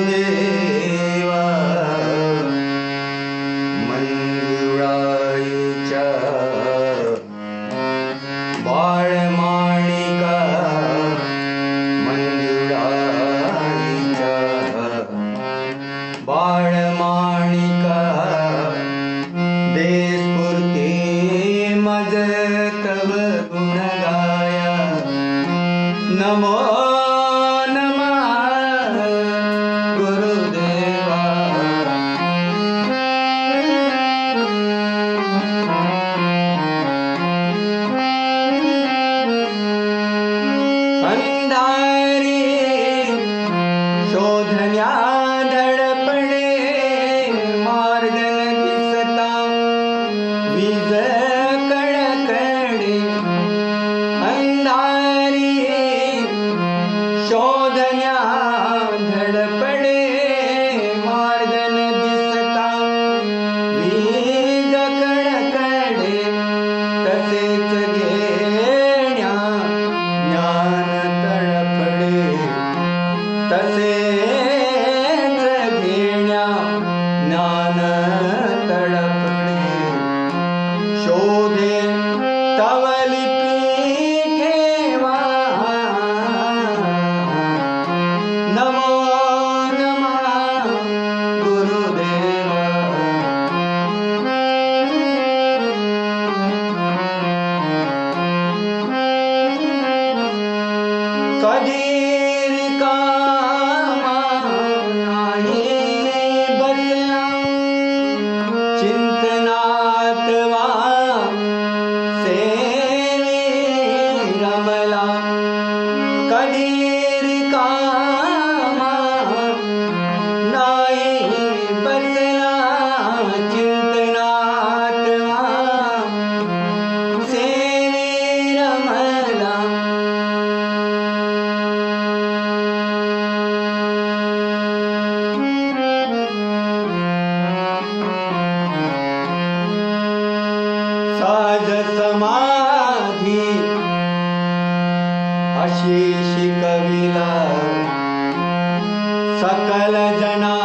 गुरुदेवा मंजुळाईच्या बाळमाणिका मंजुळाईच्या बाळमाणिका दे स्फूर्ती मज तव गुण गाया नमो नमः गुरुदेवा अंधारी शोधण्या धडपणे मार्ग न दिसता वीज कडकडे अंधारी शोधण्या धडपडे मार्ग न दिसता वीज कडकडे तसेच घेण्या ज्ञान तडपडे तसेच घेण्या ज्ञान तडपडे शोधे तवली ठेवा नमो नमः गुरुदेवा कधी रिकामा नाही बसला चिंतनात वा सेवी रमला कधी रिकामा नाही बसला चिंतनात वा सेवी रमला साज समाधी अशी शिकविला सकल जना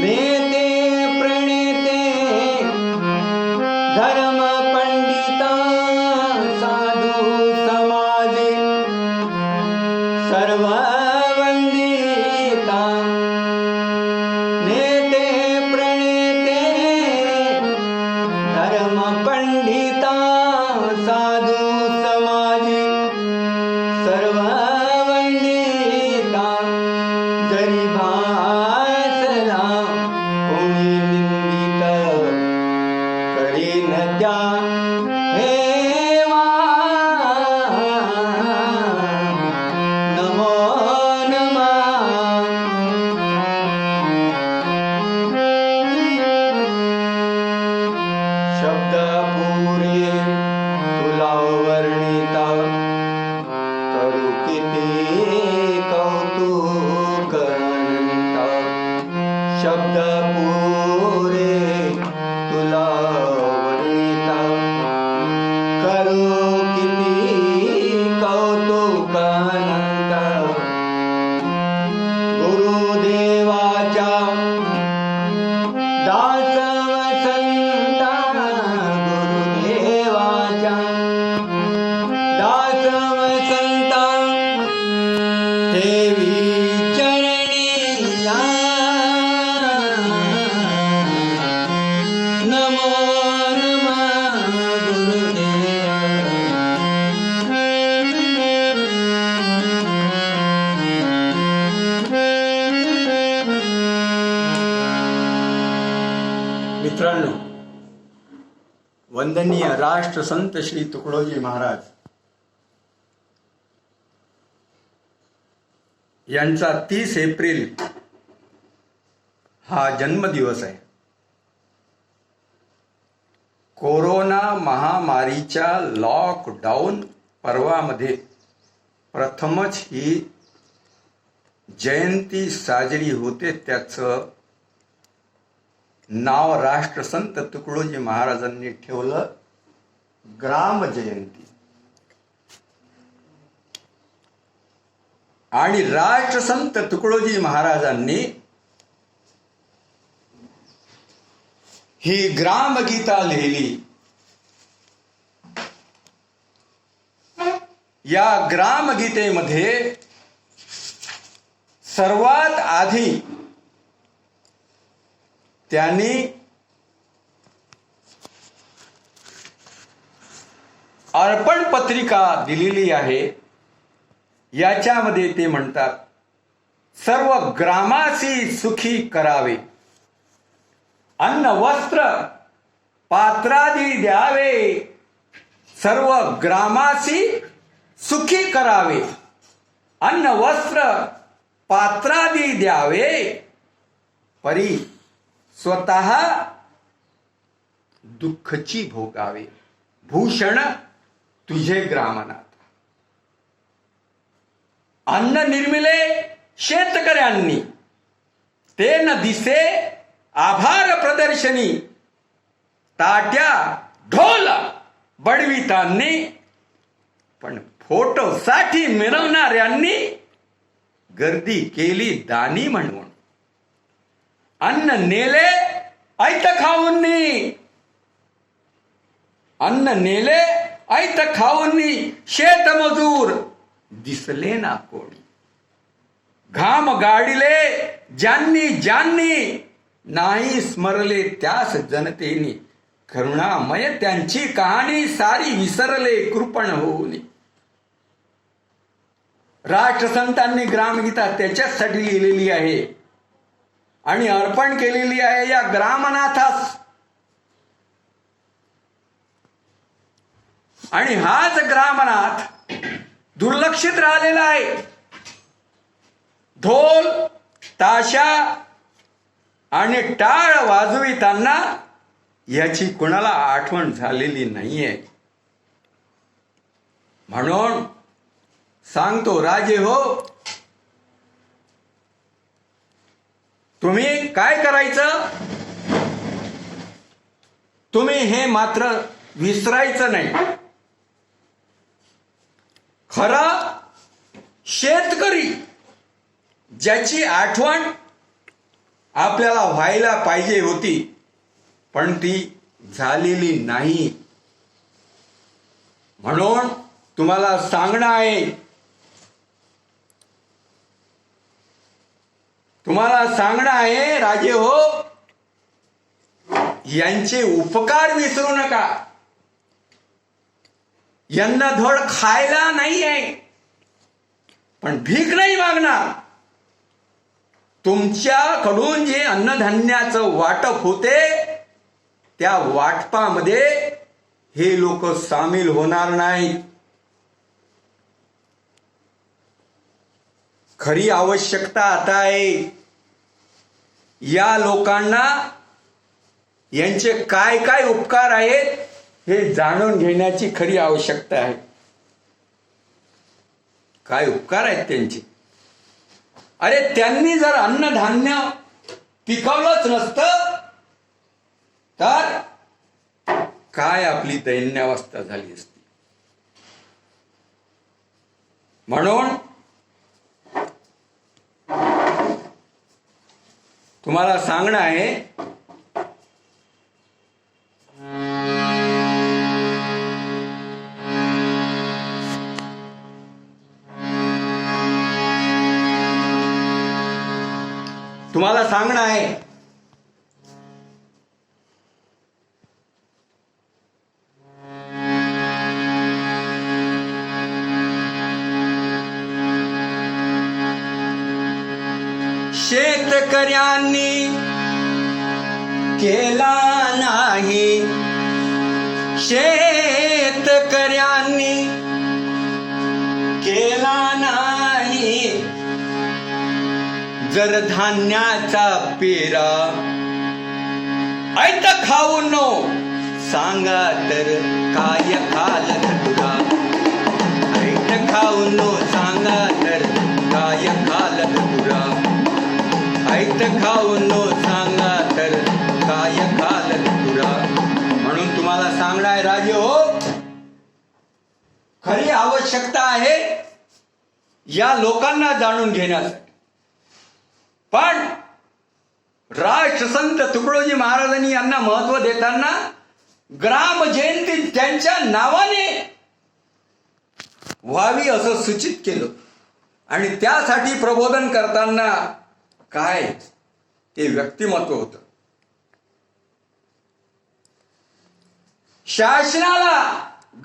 नेते प्रणेते धर्म पंडिता साधू समाजे सर्व वंदिता नेते प्रणेते धर्म पंडिता साधू समाजे सर्व वंदिता जरी भासला कोणी निंदित करीन त्या हेवा नमो नमः शब्द पुरे तुला वर्णिता करू किती कौतुक अनंता शब्द पुरे तुला वर्णिता करू किती कौतुक अनंता गुरुदेवाच्या दास वसंता गुरुदेवाच्या दास वसंता देवी चरणी या नमो नमः गुरुदेवा मित्रांनो, वंदनीय राष्ट्रसंत श्री तुकडोजी महाराज यांचा 30 एप्रिल हा जन्मदिवस आहे. कोरोना महामारीच्या लॉकडाऊन पर्वामध्ये प्रथमच ही जयंती साजरी होते. त्याचं नाव राष्ट्रसंत तुकडोजी महाराजांनी ठेवलं ग्राम जयंती. आणि राष्ट्रसंत तुकडोजी महाराजांनी ही ग्रामगीता लिहिली. या ग्रामगीतेमध्ये सर्वात आधी त्यांनी अर्पण पत्रिका दिलेली आहे. याच्यामध्ये ते म्हणतात, सर्व ग्रामासी सुखी करावे, अन्न वस्त्र पात्रादी द्यावे, सर्व ग्रामासी सुखी करावे, अन्न वस्त्र पात्रादी द्यावे, परी स्वतः दुःखची भोगावे, भूषण तुझे ग्रामनाथ. अन्न निर्मिले शेतकऱ्यांनी, ते न दिसे आभार प्रदर्शनी, ताट्या ढोल बडवितांनी, पण फोटोसाठी मिरवणाऱ्यांनी गर्दी केली दानी म्हणून. अन्न नेले ऐत खाऊंनी, अन्न नेले ऐत खाऊंनी, शेतमजूर दिसले ना कोणी. घाम गाडिले ज्यांनी ज्यांनी, नाही स्मरले त्यास जनतेनी, करुणामय त्यांची कहाणी सारी विसरले कृपण होऊन. राष्ट्रसंतांनी ग्रामगीता त्याच्यासाठी लिहिलेली आहे आणि अर्पण केलेली आहे या ग्रामनाथास. आणि हाच ग्रामनाथ दुर्लक्षित राहिलेला आहे. ढोल ताशा आणि टाळ वाजविताना याची कोणाला आठवण झालेली नाहीये. म्हणून सांगतो, राजे हो, तुम्ही काय करायचं, तुम्ही हे मात्र विसरायचं नाही. खरा शेतकरी ज्याची आठवण आपल्याला व्हायला पाहिजे होती, पण ती झालेली नाही. म्हणून तुम्हाला सांगणं आहे, तुम्हाला सांगणं आहे, राजे हो, यांचे उपकार विसरू नका. यांना धड खायला नाही आहे, पण भीक नाही मागणार. तुमच्याकडून जे अन्नधान्याचं वाटप होते, त्या वाटपामध्ये हे लोक सामील होणार नाहीत. खरी आवश्यकता आता आहे, या लोकांना यांचे काय काय उपकार आहेत हे जाणून घेण्याची खरी आवश्यकता आहे. काय उपकार आहेत त्यांचे? अरे, त्यांनी जर अन्नधान्य पिकवलंच नसतं तर काय आपली दैन्यावस्था झाली असती. म्हणून तुम्हाला सांगणं आहे, तुम्हाला सांगणं आहे, शेतकऱ्यांनी केला नाही, शेतकऱ्यांनी केला नाही, जर धान्याचा पेरा ऐत खाऊन सांगा तर काय खाल तुला. ऐत खाऊन सांगा तर काय खालत तुरा, ऐत खाऊन सांगा तर काय खालत तुरा. म्हणून तुम्हाला सांगणार राजे हो, खरी आवश्यकता आहे या लोकांना जाणून घेण्यासाठी. पण राष्ट्रसंत तुकडोजी महाराजांनी यांना महत्व देताना ग्राम जयंती त्यांच्या नावाने व्हावी असं सूचित केलं. आणि त्यासाठी प्रबोधन करताना काय ते व्यक्तिमत्व होतं. शासनाला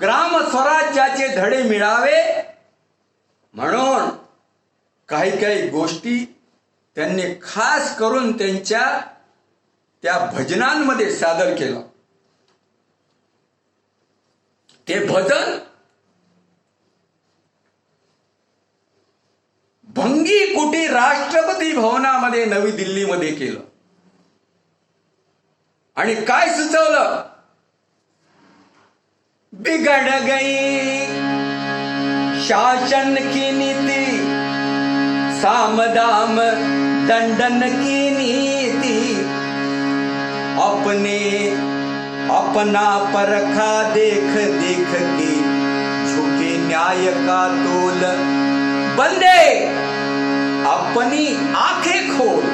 ग्राम स्वराज्याचे धडे मिळावे म्हणून काही काही गोष्टी त्यांनी खास करून त्यांच्या त्या भजनांमध्ये सादर केलं. ते भजन भंगी कुटी राष्ट्रपती भवनामध्ये नवी दिल्लीमध्ये केलं. आणि काय सुचवलं, बिगड़ गई शासन की नीति, साम दाम दंडन की नीति, अपने अपना परखा देख देख के, झुके न्याय का तोल, बंदे अपनी आंखें खोल.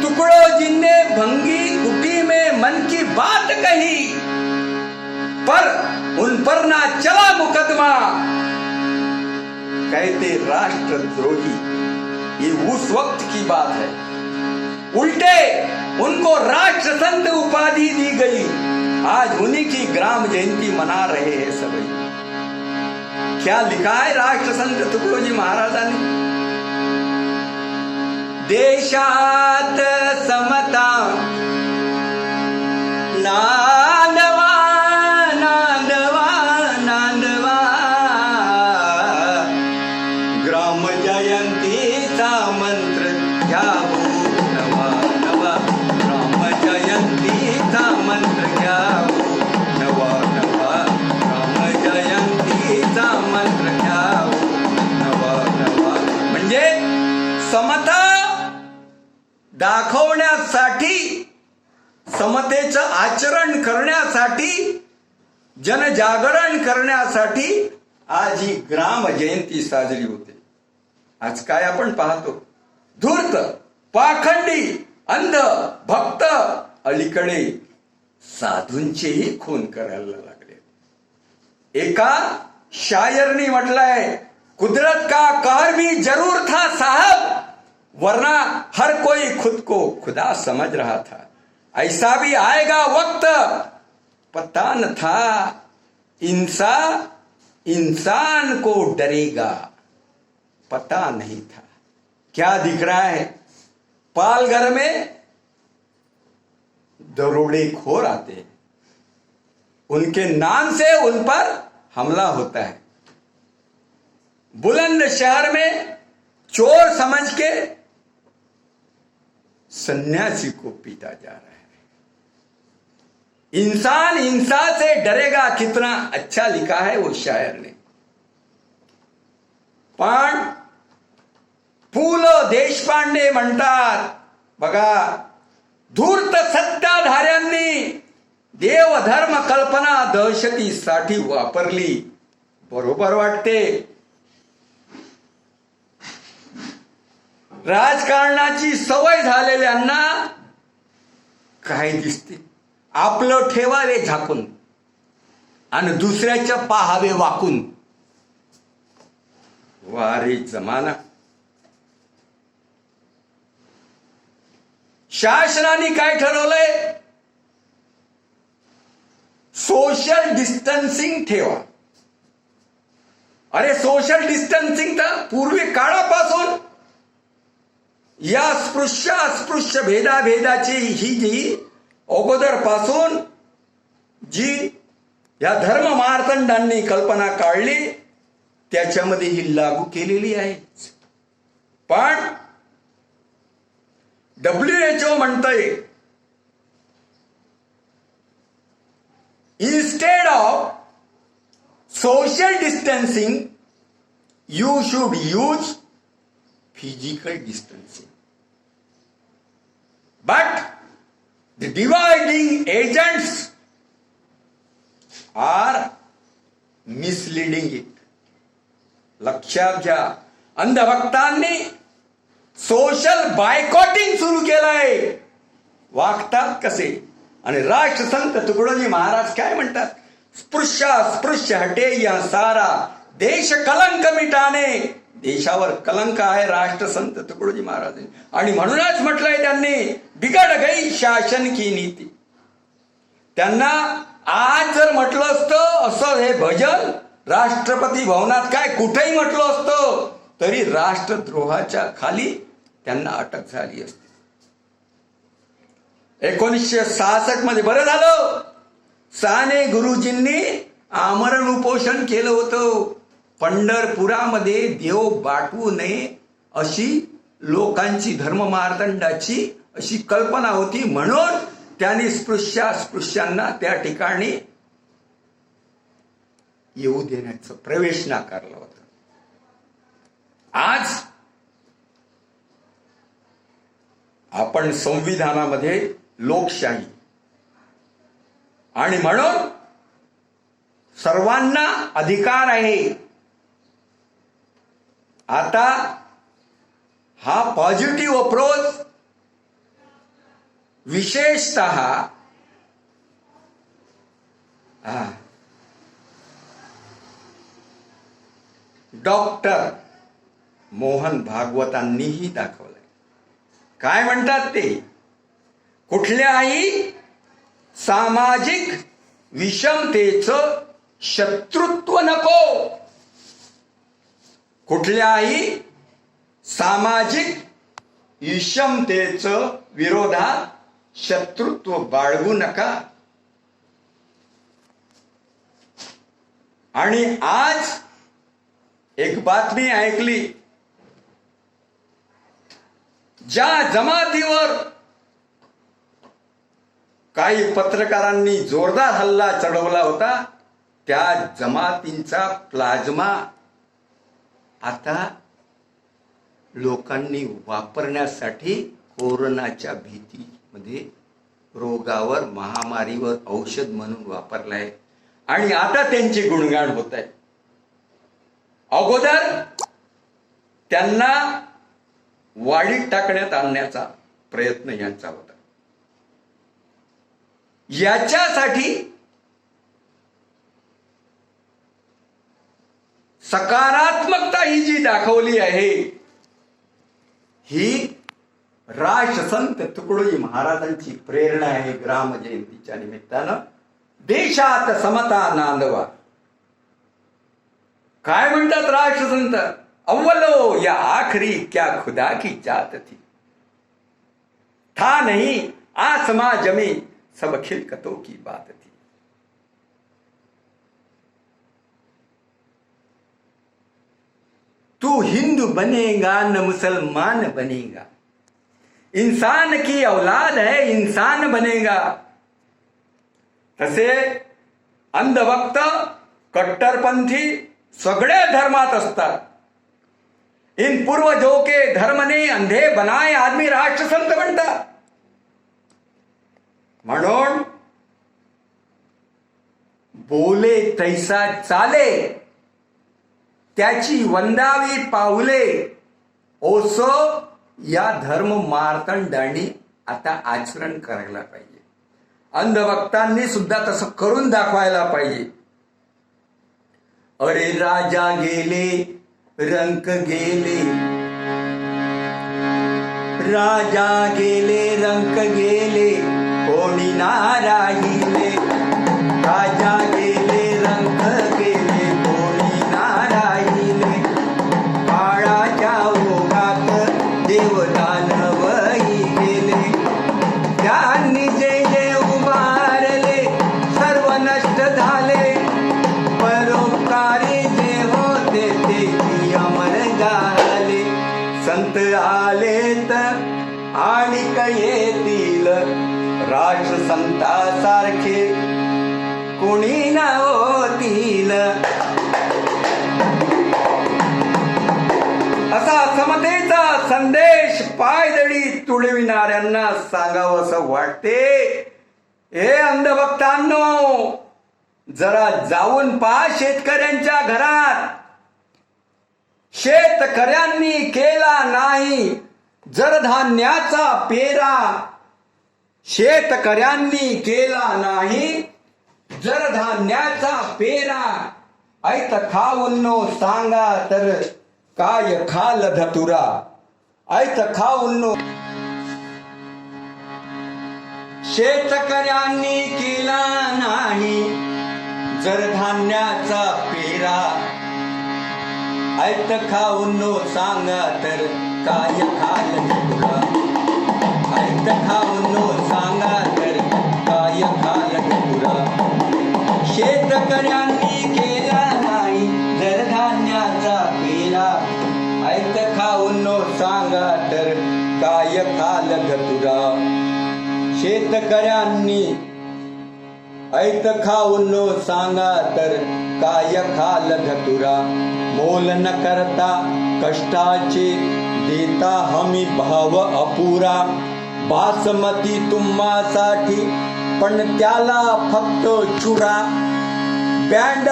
टुकड़ों जिनने भंगी कुटी में मन की बात कही, पर उन पर ना चला मुकदमा, कहते राष्ट्रद्रोही. ये उस वक्त की बात है. उल्टे उनको राष्ट्रसंत उपाधि दी गई. आज उन्हीं की ग्राम जयंती मना रहे हैं सभी. क्या लिखा है राष्ट्रसंत तुकडोजी महाराजांनी, देशात समता नांदवा नांदवा नांदवा, ग्राम जयंतीचा मंत्र घ्यावो नवा नवा, ग्राम जयंतीचा मंत्र घ्यावो नवा नवा, ग्राम जयंतीचा मंत्र घ्यावो नवा नवा. म्हणजे समता दाखवण्यासाठी, समतेचं आचरण करण्यासाठी, जनजागरण करण्यासाठी आज ही ग्राम जयंती साजरी होते. आज काय आपण पाहतो, धूर्त, पाखंडी, अंध भक्त अलीकडे साधूंचेही खून करायला लागले. एका शायरनी म्हटलंय, कुदरत का कहर भी जरूर था साहब, वरना हर कोई खुद को खुदा समझ रहा था. ऐसा भी आएगा वक्त, पता न था इंसान को डरेगा, पता नहीं था. क्या दिख रहा है, पालघर में दरोडेखोर आते हैं, उनके नाम से उन पर हमला होता है. बुलंदशहर में चोर समझ के सन्यासी को पीटा जा रहा है. इंसान हिंसा से डरेगा, कितना अच्छा लिखा है वो शायर ने. पण पु ल देशपांडे म्हणतात बघा, धूर्त सत्ताधाऱ्यांनी देवधर्म कल्पना दहशतीसाठी वापरली. बरोबर वाटते. राजकारणाची सवय झालेल्यांना काय दिसते, आपलं ठेवावे झाकून आणि दुसऱ्याचं पाहावे वाकून. वारे जमाना. शासनाने काय ठरवलंय, सोशल डिस्टन्सिंग ठेवा. अरे सोशल डिस्टन्सिंग तर पूर्वी काळापासून या स्पृश्य अस्पृश्य भेदाभेदाची ही जी अगोदर पासून जी या धर्म मार्तंडांनी कल्पना काढली त्याच्यामध्ये ही लागू केलेली आहे. पण WHO म्हणतंय, instead of social distancing, you should use physical distancing. But the dividing agents are misleading it. लक्षात घ्या, अंधभक्तांनी सोशल बायकॉटिंग सुरू केलंय. वागतात कसे? आणि राष्ट्रसंत तुकडोजी महाराज काय म्हणतात? स्पृश्य हटे या सारा देश कलंक मिटाने. देशावर कलंक आहे राष्ट्रसंत तुकडोजी महाराजांनी. आणि म्हणूनच म्हटलंय त्यांनी, बिघड गई शासन की नीती. त्यांना आज जर म्हटलं असतं असं हे भजन राष्ट्रपती भवनात काय कुठेही म्हटलं असतं तरी राष्ट्रद्रोहाच्या खाली त्यांना अटक झाली असती. 1966 मध्ये बरं झालं साने गुरुजींनी आमरण उपोषण केलं होतं. पंढरपुरामध्ये देव बाटवू नये अशी लोकांची धर्ममार्तंडाची अशी कल्पना होती, म्हणून त्यांनी स्पृश्यांना त्या ठिकाणी येऊ देण्याचं प्रवेश नाकारला होता. आज आपण संविधानामध्ये लोकशाही आणि म्हणून सर्वांना अधिकार आहे. आता हा पॉझिटिव्ह अप्रोच विशेषतः डॉक्टर मोहन भागवतांनीही दाखवलंय. काय म्हणतात ते? कुठल्याही सामाजिक विषमतेचं शत्रुत्व नको. कुठल्याही सामाजिक विषमतेचं विरोधात शत्रुत्व बाळगू नका. आणि आज एक बातमी ऐकली, ज्या जमातीवर काही पत्रकारांनी जोरदार हल्ला चढवला होता त्या जमातींचा प्लाझ्मा आता लोकांनी वापरण्यासाठी कोरोनाच्या भीतीमध्ये रोगावर महामारीवर औषध म्हणून वापरलाय. आणि आता त्यांचे गुणगान होत आहे. अगोदर त्यांना वाढीत टाकण्यात आणण्याचा प्रयत्न यांचा होता. याच्यासाठी सकारात्मकता ही जी दाखवली आहे ही राष्ट्रसंत तुकडोजी महाराजांची प्रेरणा आहे. ग्राम जयंतीच्या निमित्तानं देशात समता नांदवा. काय म्हणतात राष्ट्रसंत? अव्वलो या आखरी क्या खुदा की जात थी, था नहीं आसमां जमी सब खिलकतों की बात थी. तू हिंदू बनेगा न मुसलमान बनेगा, इंसान की औलाद है इंसान बनेगा. तसे अंधभक्त कट्टरपंथी सगळे धर्मात असतात. इन पूर्वजों के धर्म ने अंधे बनाए आदमी राष्ट्रसंत बनतात. म्हणून बोले तैसा चाले त्याची वंदावी पाऊले ओसो या धर्म मार्तंडांनी आता आचरण करायला पाहिजे. अंधभक्तांनी सुद्धा तसं करून दाखवायला पाहिजे. अरे राजा गेले रंक गेले, राजा गेले रंक गेले कोणी ना राहिले. राजा गेले रंक गेले कोणी ना राहिले. काळाच्या ओघात देवदानवही गेले. त्यांनी जे जे उभारले सर्व नष्ट झाले. परोपकारी जे होते ते अमर झाले. संत आलेत आणि येतील राष्ट्रसंतासारखे कोणी न होतील. असा समतेचा संदेश पायदळी तुडविणाऱ्यांना सांगावं असं वाटते. हे अंधभक्तांनो, जरा जाऊन पहा शेतकऱ्यांच्या घरात. शेतकऱ्यांनी केला नाही जर धान्याचा पेरा, शेतकऱ्यांनी केला नाही जर धान्याचा पेरा. ऐत खाऊन सांगा तर काय खाल धतुरा. ऐत खाऊन शेतकऱ्यांनी केला नाही जर धान्याचा पेरा. ऐत खाऊन सांगा तर काय खाल धतुरा. ऐत खाऊन सांगा तर काय खाल धतुरा. शेतकऱ्यांनी केला नाही जर धान्याचा पेरा. ऐत खाऊन सांगा तर काय खाल धतुरा. शेतकऱ्यांनी ऐत खाऊन सांगा तर काय खाल धतुरा. मोल न करता कष्टाचे देता हमी भाव अपुरा. बासमती तुम्हासाठी पण त्याला फक्त चुरा. बँड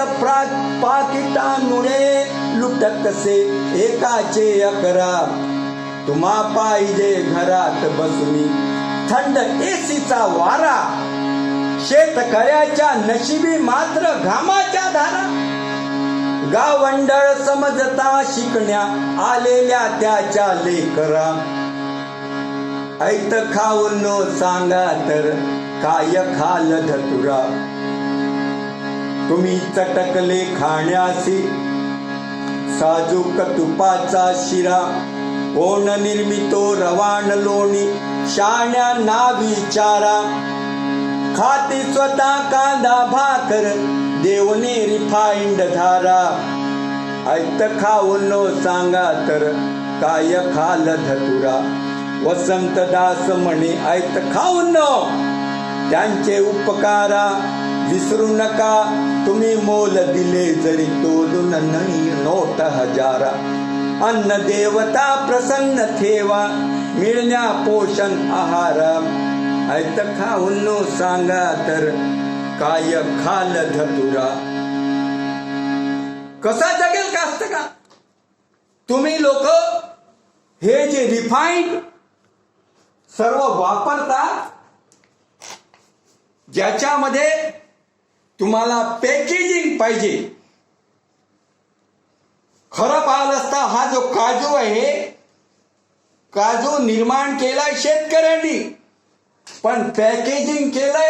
पाकिटामुळे लुटकसे एकाचे 11. तुम्हा पाहिजे घरात बसुनी थंड एसीचा वारा. शेतकऱ्याच्या नशिबी मात्र घामाच्या धारा. गावंडळ समजता शिकण्या आलेल्या त्याच्या लेकरा. ऐत खाऊन सांगा तर काय खाल धतुरा. तुम्ही चटकले खाण्यासी साजूक तुपाचा शिरा. कोण निर्मितो रवाण लोणी शाण्यांना विचारा. खाती स्वतः कांदा भाकर देवने रिफाइंड धारा. ऐत खाऊन सांगा तर काय खाल धतुरा. वसंतदास म्हणे ऐत खाऊन त्यांचे उपकारा. विसरू नका तुम्ही मोल दिले जरी तोलून नाही नोट हजारा. अन्न देवता प्रसन्न ठेवा मिळण्या पोषण आहारा. ऐत खाऊन सांगा तर काय खाल धतुरा. कसा जगेल कास्तकार? तुम्ही लोक हे जे रिफाईंड सर्व वापरता, ज्याच्यामध्ये तुम्हाला पॅकेजिंग पाहिजे. खरं पाहिलं असता हा जो काजू आहे, काजू निर्माण केलाय शेतकऱ्यांनी, पण पॅकेजिंग केलंय